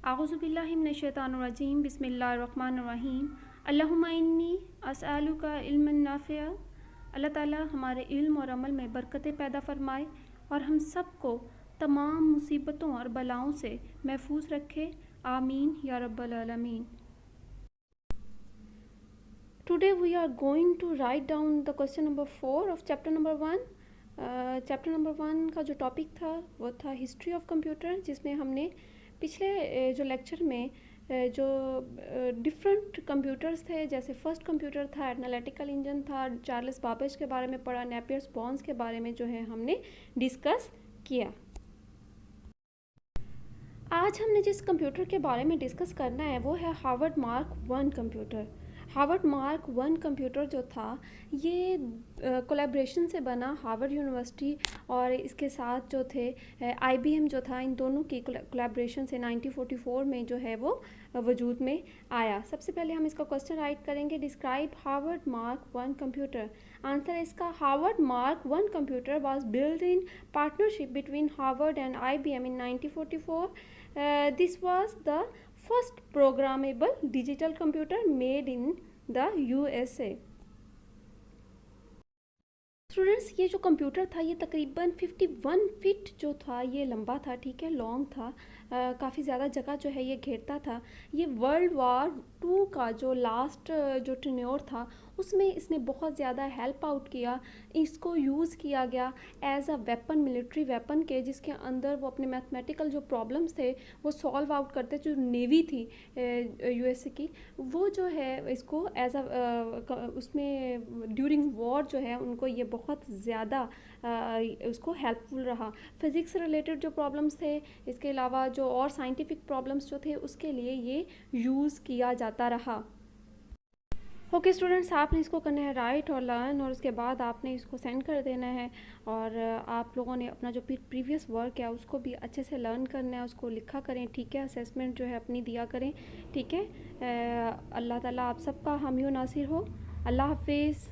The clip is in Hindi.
आऊज़ुबिल्लाहि मिनश्शैतानिर्रजीम बिस्मिल्लाहिर्रहमानिर्रहीम अल्लाहुम्मा इन्नी अस्अलुका इल्मन नाफ़िअ। अल्लाह ताला हमारे इल्म और अमल में बरकतें पैदा फरमाए और हम सब को तमाम मुसीबतों और बलाओं से महफूज रखे। आमीन या रब्बल आलमीन। Today we are going to write down the question number 4 of chapter number 1. Chapter number 1 का जो टॉपिक था वो था हिस्ट्री ऑफ कंप्यूटर, जिसमें हमने पिछले जो लेक्चर में जो डिफरेंट कंप्यूटर्स थे, जैसे फर्स्ट कंप्यूटर था, एनालिटिकल इंजन था, चार्ल्स बाबेज के बारे में पढ़ा, नेपियर्स बॉन्स के बारे में जो है हमने डिस्कस किया। आज हमने जिस कंप्यूटर के बारे में डिस्कस करना है वो है Harvard mark 1 computer. Harvard mark 1 computer जो था ये कोलैबोरेशन से बना हार्वर्ड यूनिवर्सिटी और इसके साथ जो थे IBM जो था, इन दोनों की कोलैबोरेशन से 1944 में जो है वो वजूद में आया। सबसे पहले हम इसका क्वेश्चन राइट करेंगे, describe Harvard mark 1 computer. Answer है इसका Harvard mark 1 computer was build in partnership between Harvard and IBM in 1944. This was the first programmable digital computer made in the USA. Students, ये जो कंप्यूटर था ये तकरीबन 51 फीट जो था ये लंबा था, ठीक है, लॉन्ग था, काफ़ी ज़्यादा जगह जो है ये घेरता था। ये वर्ल्ड वार 2 का जो लास्ट जो टेन्योर था उसमें इसने बहुत ज़्यादा हेल्प आउट किया। इसको यूज़ किया गया as a weapon, military weapon के, जिसके अंदर वो अपने मैथमेटिकल जो प्रॉब्लम्स थे वो सॉल्व आउट करते। जो नेवी थी USA की, वो जो है इसको एज अ उसमें ड्यूरिंग वॉर जो है उनको ये बहुत ज़्यादा उसको हेल्पफुल रहा। फिज़िक्स रिलेटेड जो प्रॉब्लम्स थे, इसके अलावा जो और साइंटिफिक प्रॉब्लम्स जो थे उसके लिए ये यूज़ किया जाता रहा। ओके स्टूडेंट्स, आपने इसको करना है राइट और लर्न, और उसके बाद आपने इसको सेंड कर देना है। और आप लोगों ने अपना जो प्रीवियस वर्क है उसको भी अच्छे से लर्न करना है, उसको लिखा करें, ठीक है, असेसमेंट जो है अपनी दिया करें, ठीक है। अल्लाह ताला आप सबका हामी नासिर हो। अल्लाह हाफिज़।